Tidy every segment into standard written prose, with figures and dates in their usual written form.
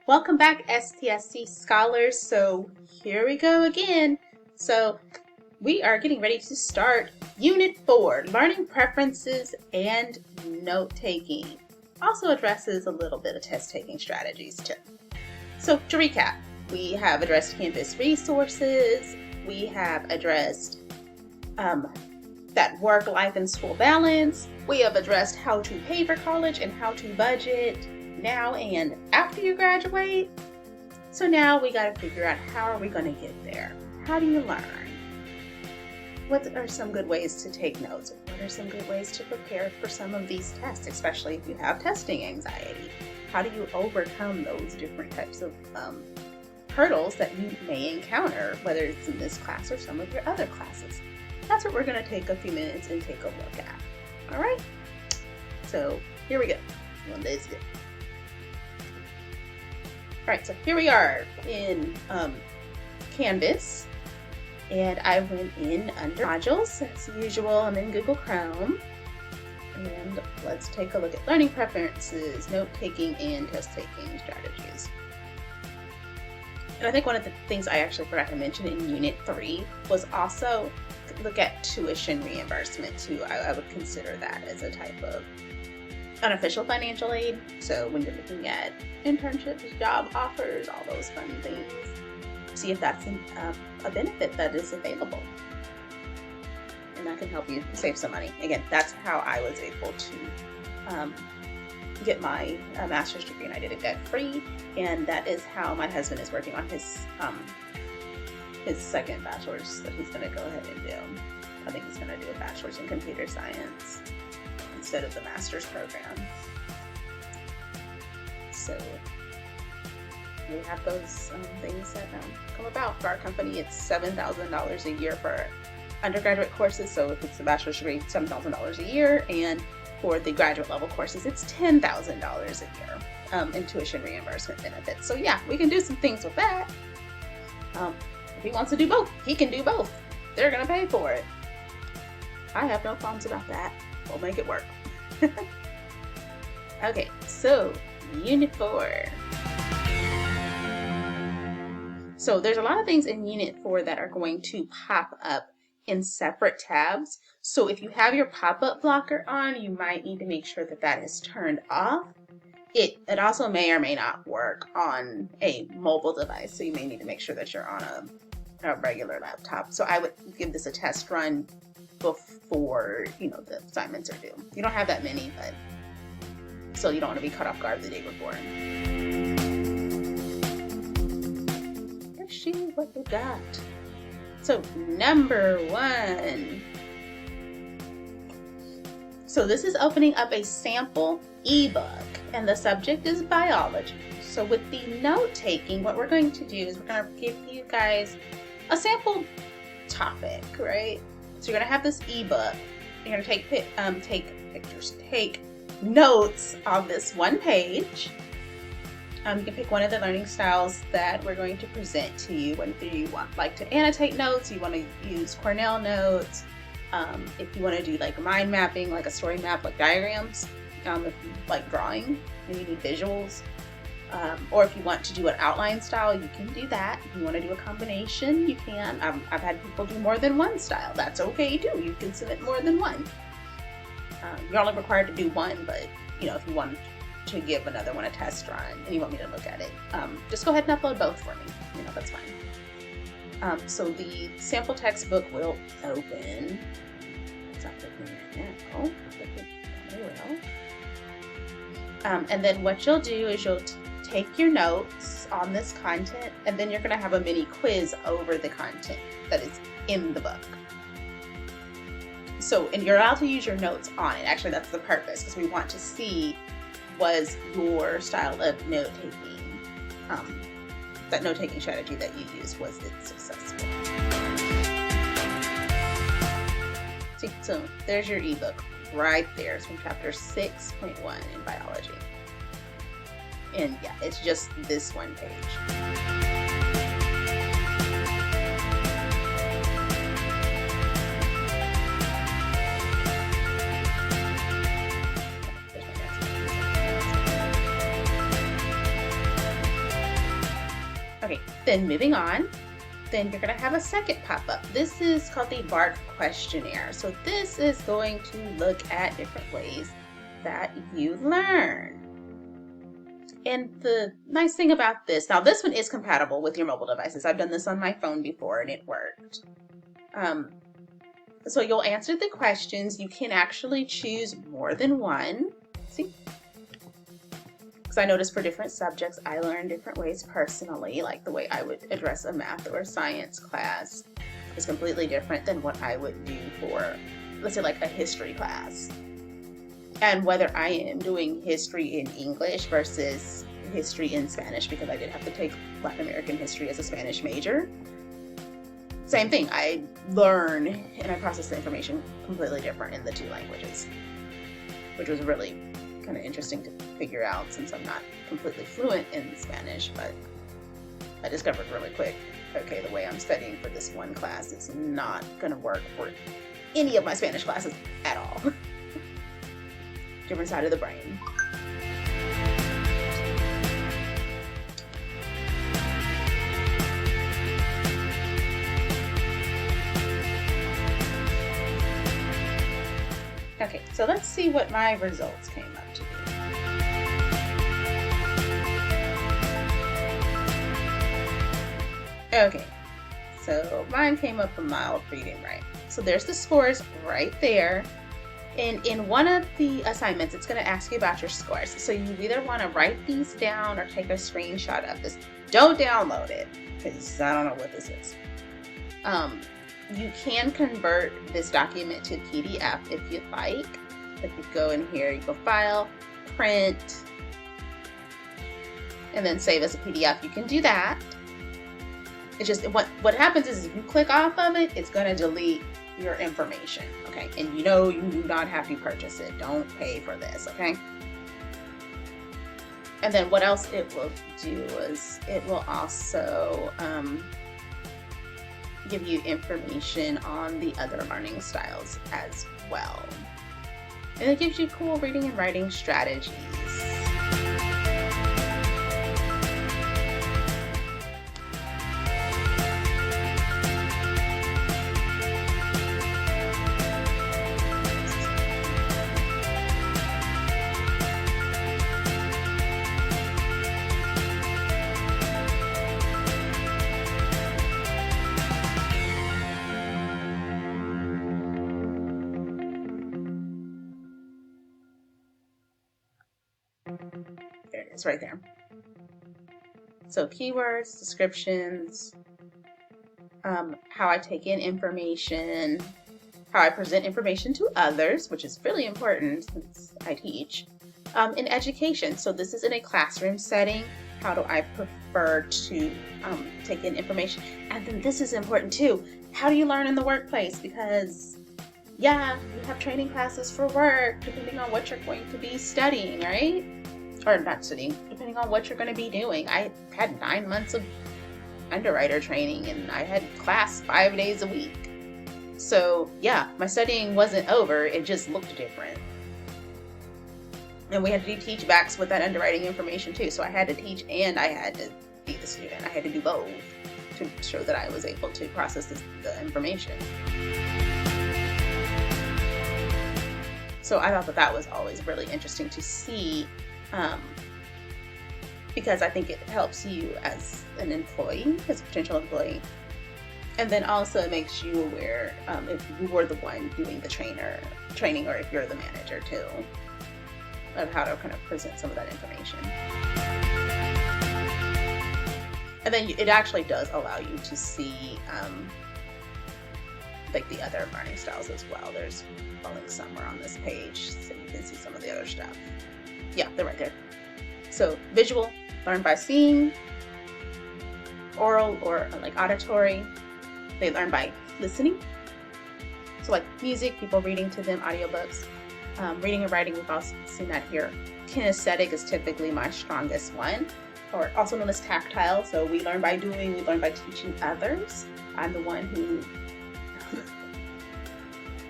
Welcome back, STSC scholars. So here we go again. So we are getting ready to start Unit 4, Learning Preferences and Note-Taking. Also addresses a little bit of test-taking strategies too. So to recap, we have addressed Canvas resources, we have addressed that work, life, and school balance, we have addressed how to pay for college and how to budget now and after you graduate. So now we got to figure out, how are we going to get there? How do you learn? What are some good ways to take notes? What are some good ways to prepare for some of these tests, especially if you have testing anxiety? How do you overcome those different types of hurdles that you may encounter, whether it's in this class or some of your other classes? That's what we're going to take a few minutes and take a look at. All right? So here we go. Well, let's go. Alright, so here we are in Canvas, and I went in under modules. As usual, I'm in Google Chrome, and let's take a look at learning preferences, note-taking, and test-taking strategies. And I think one of the things I actually forgot to mention in Unit 3 was also look at tuition reimbursement too. I would consider that as a type of unofficial financial aid. So when you're looking at internships, job offers, all those fun things, see if that's a benefit that is available. And that can help you save some money. Again, that's how I was able to get my master's degree, and I did it debt-free. And that is how my husband is working on his second bachelor's that he's going to go ahead and do. I think he's going to do a bachelor's in computer science instead of the master's program. So we have those things that come about. For our company, it's $7,000 a year for undergraduate courses. So if it's a bachelor's degree, $7,000 a year. And for the graduate level courses, it's $10,000 a year in tuition reimbursement benefits. So yeah, we can do some things with that. If he wants to do both, he can do both. They're going to pay for it. I have no qualms about that. We'll make it work. Okay, so Unit 4. So there's a lot of things in Unit 4 that are going to pop up in separate tabs. So if you have your pop-up blocker on, you might need to make sure that that is turned off. It also may or may not work on a mobile device, so you may need to make sure that you're on a regular laptop. So I would give this a test run before the assignments are due. You don't have that many, but so you don't want to be caught off guard the day before. Let's see what we got. So number 1. So this is opening up a sample ebook, and the subject is biology. So with the note-taking, what we're going to do is we're going to give you guys a sample topic, right? So you're going to have this ebook. You're going to take pictures, take notes on this one page. You can pick one of the learning styles that we're going to present to you. Whether you like to annotate notes, you want to use Cornell notes, if you want to do like mind mapping, like a story map, like diagrams, if you like drawing and you need visuals, or if you want to do an outline style, you can do that. If you want to do a combination, you can. I've had people do more than one style. That's okay too. You can submit more than one. You're only required to do one, but if you want to give another one a test run and you want me to look at it, just go ahead and upload both for me. That's fine. So the sample textbook will open. It's not opening right now. It will. And then what you'll do is you'll take your notes on this content, and then you're going to have a mini quiz over the content that is in the book. So, and you're allowed to use your notes on it. Actually, that's the purpose, because we want to see, was your style of note-taking, that note-taking strategy that you used, was it successful? See, so there's your ebook right there. It's from chapter 6.1 in biology. And yeah, it's just this one page. Then moving on, then you're going to have a second pop-up. This is called the BARC questionnaire. So this is going to look at different ways that you learn. And the nice thing about this, now this one is compatible with your mobile devices. I've done this on my phone before and it worked. So you'll answer the questions. You can actually choose more than one. See? Because I noticed for different subjects, I learn different ways personally, like the way I would address a math or science class is completely different than what I would do for, let's say, like a history class. And whether I am doing history in English versus history in Spanish, because I did have to take Latin American history as a Spanish major. Same thing, I learn and I process the information completely different in the two languages, which was really kind of interesting to figure out since I'm not completely fluent in Spanish, but I discovered really quick, okay, the way I'm studying for this one class is not going to work for any of my Spanish classes at all. Different side of the brain. Okay, so let's see what my results came up to be. Okay, so mine came up a mild reading right. So there's the scores right there. And in one of the assignments, it's going to ask you about your scores. So you either want to write these down or take a screenshot of this. Don't download it, because I don't know what this is. You can convert this document to PDF if you'd like. If you go in here, you go File, Print, and then save as a PDF. You can do that. It's just, what happens is if you click off of it, it's going to delete your information, okay? And you know you do not have to purchase it. Don't pay for this, okay? And then what else it will do is it will also give you information on the other learning styles as well. And it gives you cool reading and writing strategies. There it is right there. So keywords, descriptions, how I take in information, how I present information to others, which is really important since I teach, in education. So this is in a classroom setting. How do I prefer to take in information? And then this is important too. How do you learn in the workplace? Because yeah, you have training classes for work, depending on what you're going to be studying, right? Or not studying, depending on what you're going to be doing. I had 9 months of underwriter training and I had class 5 days a week. So yeah, my studying wasn't over, it just looked different. And we had to do teach backs with that underwriting information too. So I had to teach and I had to be the student. I had to do both to show that I was able to process the information. So I thought that was always really interesting to see, because I think it helps you as an employee, as a potential employee. And then also it makes you aware if you were the one doing the training or if you're the manager too, of how to kind of present some of that information. And then it actually does allow you to see like the other learning styles as well. There's a link somewhere on this page so you can see some of the other stuff. Yeah, they're right there. So visual, learn by seeing. Oral or like auditory, they learn by listening. So like music, people reading to them, audiobooks. Reading and writing, we've also seen that here. Kinesthetic is typically my strongest one, or also known as tactile. So we learn by doing, we learn by teaching others. I'm the one who,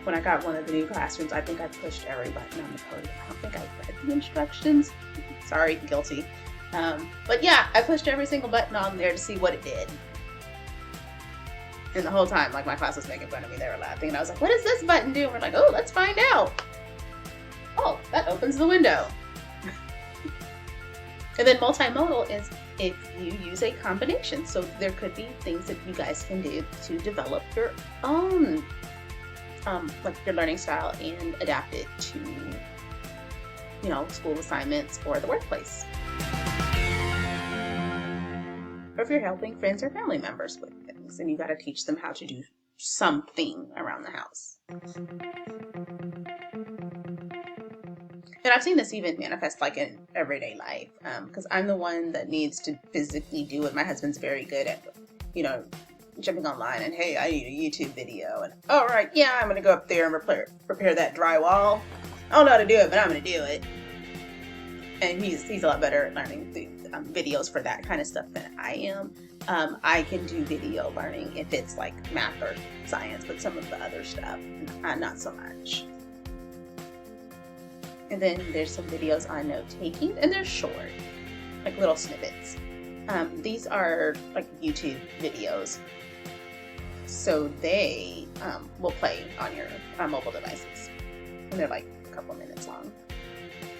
when I got one of the new classrooms, I think I pushed every button on the podium. I don't think I read the instructions. Sorry, guilty. But yeah, I pushed every single button on there to see what it did. And the whole time, like, my class was making fun of me. They were laughing. And I was like, what does this button do? And we're like, oh, let's find out. Oh, that opens the window. And then multimodal is if you use a combination. So there could be things that you guys can do to develop your own, like, your learning style and adapt it to, you know, school assignments or the workplace. Or if you're helping friends or family members with things and you got to teach them how to do something around the house. And I've seen this even manifest like in everyday life, because I'm the one that needs to physically do it. My husband's very good at, you know, jumping online and, hey, I need a YouTube video. And, all right, yeah, I'm going to go up there and prepare that drywall. I don't know how to do it, but I'm going to do it. And he's a lot better at learning the videos for that kind of stuff than I am. I can do video learning if it's like math or science, but some of the other stuff, not so much. And then there's some videos on note taking, and they're short, like little snippets. These are like YouTube videos, so they will play on your mobile devices, and they're like a couple minutes long.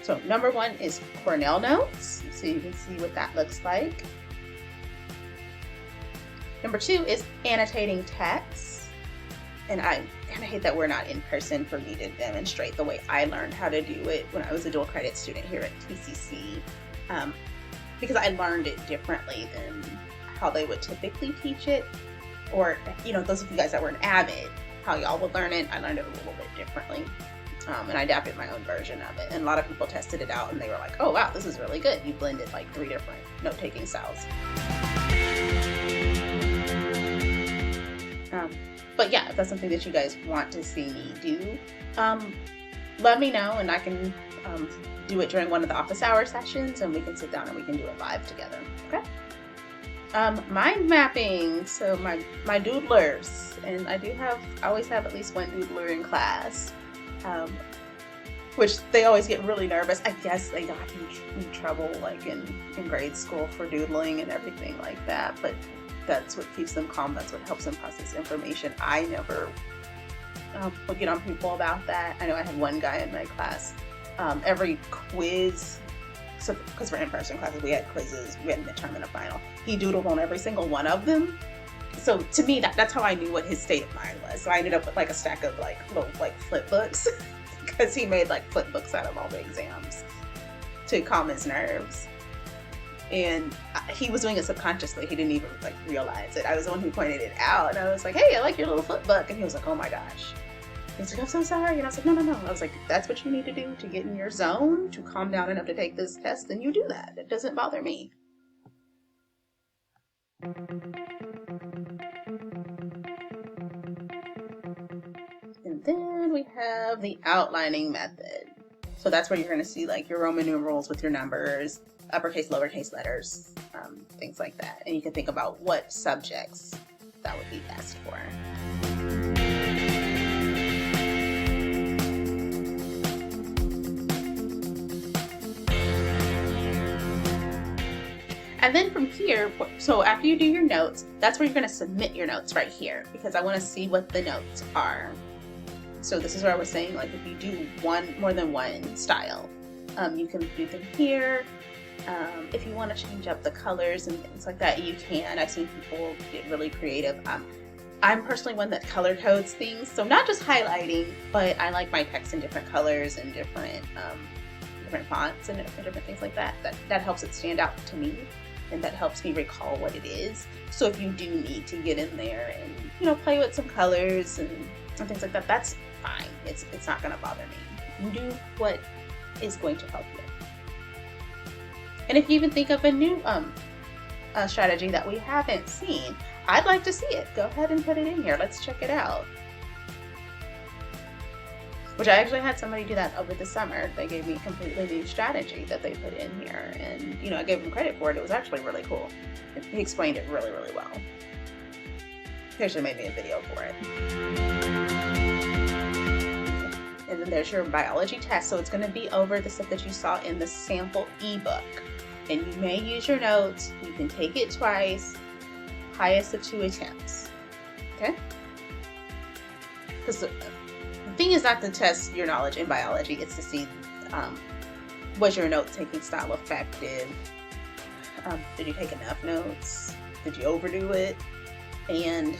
So number one is Cornell Notes, so you can see what that looks like. Number two is annotating text, and I kind of hate that we're not in person for me to demonstrate the way I learned how to do it when I was a dual credit student here at TCC, because I learned it differently than how they would typically teach it, or, you know, those of you guys that were an Avid, how y'all would learn it, I learned it a little bit differently. And I adapted my own version of it. And a lot of people tested it out and they were like, oh wow, this is really good. You blended like 3 different note-taking styles. But yeah, if that's something that you guys want to see me do, let me know and I can do it during one of the office hour sessions and we can sit down and we can do it live together, okay? Mind mapping, so my doodlers, and I always have at least one doodler in class. Which they always get really nervous. I guess they got in trouble like in grade school for doodling and everything like that, but that's what keeps them calm. That's what helps them process information. I never would get on people about that. I know I had one guy in my class, every quiz, so because we're in-person classes, we had quizzes, we had a midterm and a final. He doodled on every single one of them. So to me, that's how I knew what his state of mind was. So I ended up with like a stack of like little like flip books because he made like flip books out of all the exams to calm his nerves. And he was doing it subconsciously. He didn't even like realize it. I was the one who pointed it out, and I was like, "Hey, I like your little flip book." And he was like, "Oh my gosh." He's like, "I'm so sorry." And I was like, No. I was like, "That's what you need to do to get in your zone, to calm down enough to take this test, and you do that. It doesn't bother me." And then we have the outlining method. So that's where you're going to see like your Roman numerals with your numbers, uppercase, lowercase letters, things like that. And you can think about what subjects that would be best for. And then from here, so after you do your notes, that's where you're going to submit your notes right here, because I want to see what the notes are. So this is where I was saying, like, if you do more than one style, you can do them here. If you want to change up the colors and things like that, you can. I've seen people get really creative. I'm personally one that color codes things, so not just highlighting, but I like my text in different colors and different fonts and different things like that. That helps it stand out to me, and that helps me recall what it is. So if you do need to get in there and, you know, play with some colors and things like that, that's fine. It's not going to bother me. You do what is going to help you. And if you even think of a new strategy that we haven't seen, I'd like to see it. Go ahead and put it in here. Let's check it out. Which I actually had somebody do that over the summer. They gave me a completely new strategy that they put in here. And, you know, I gave them credit for it. It was actually really cool. He explained it really, really well. He actually made me a video for it. And then there's your biology test. So it's going to be over the stuff that you saw in the sample ebook. and you may use your notes. You can take it twice, highest of 2 attempts. Okay? Because the thing is not to test your knowledge in biology, it's to see was your note-taking style effective? Did you take enough notes? Did you overdo it? And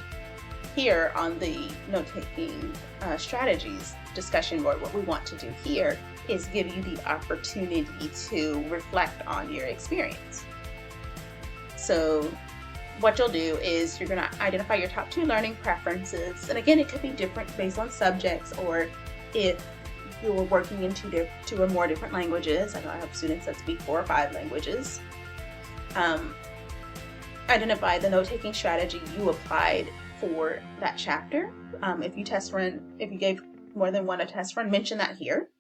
here on the note-taking strategies discussion board, what we want to do here is give you the opportunity to reflect on your experience. So what you'll do is you're going to identify your top 2 learning preferences. And again, it could be different based on subjects, or if you're working in 2 or more different languages. I know I have students that speak 4 or 5 languages. Identify the note-taking strategy you applied for that chapter. If you gave more than one a test run, mention that here.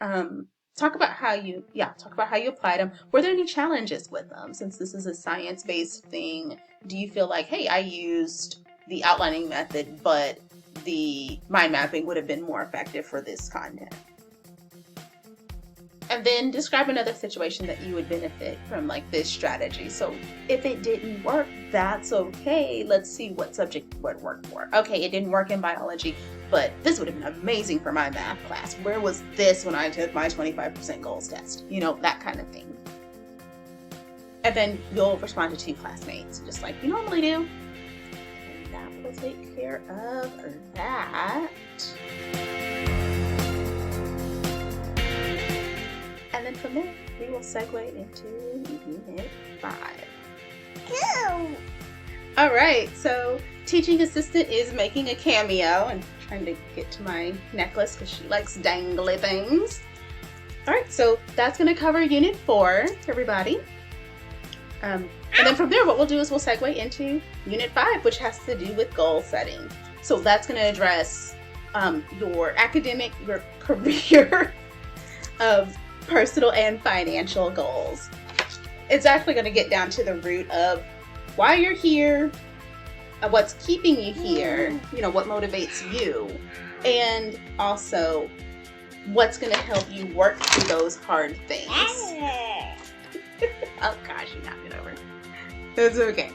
Talk about how you applied them. Were there any challenges with them? Since this is a science-based thing, do you feel like, hey, I used the outlining method, but the mind mapping would have been more effective for this content? And then describe another situation that you would benefit from, like, this strategy. So if it didn't work, that's okay. Let's see what subject would work for. Okay, it didn't work in biology, but this would have been amazing for my math class. Where was this when I took my 25% goals test? You know, that kind of thing. And then you'll respond to 2 classmates, just like you normally do. And that will take care of that. And then from there, we will segue into Unit 5. Go! All right, so teaching assistant is making a cameo and trying to get to my necklace because she likes dangly things. All right, so that's going to cover Unit 4, everybody. And then from there, what we'll do is we'll segue into Unit 5, which has to do with goal setting. So that's going to address your academic, your career, personal and financial goals. It's actually going to get down to the root of why you're here, what's keeping you here, you know, what motivates you, and also what's going to help you work through those hard things. Oh gosh, you knocked it over. It's okay.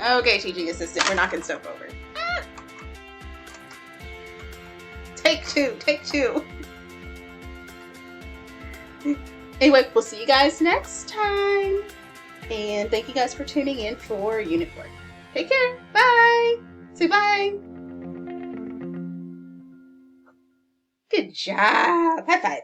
Okay, teaching assistant, we're knocking stuff over. Ah. Take two. Anyway, we'll see you guys next time. And thank you guys for tuning in for Unit 4. Take care. Bye. Say bye. Good job. High five.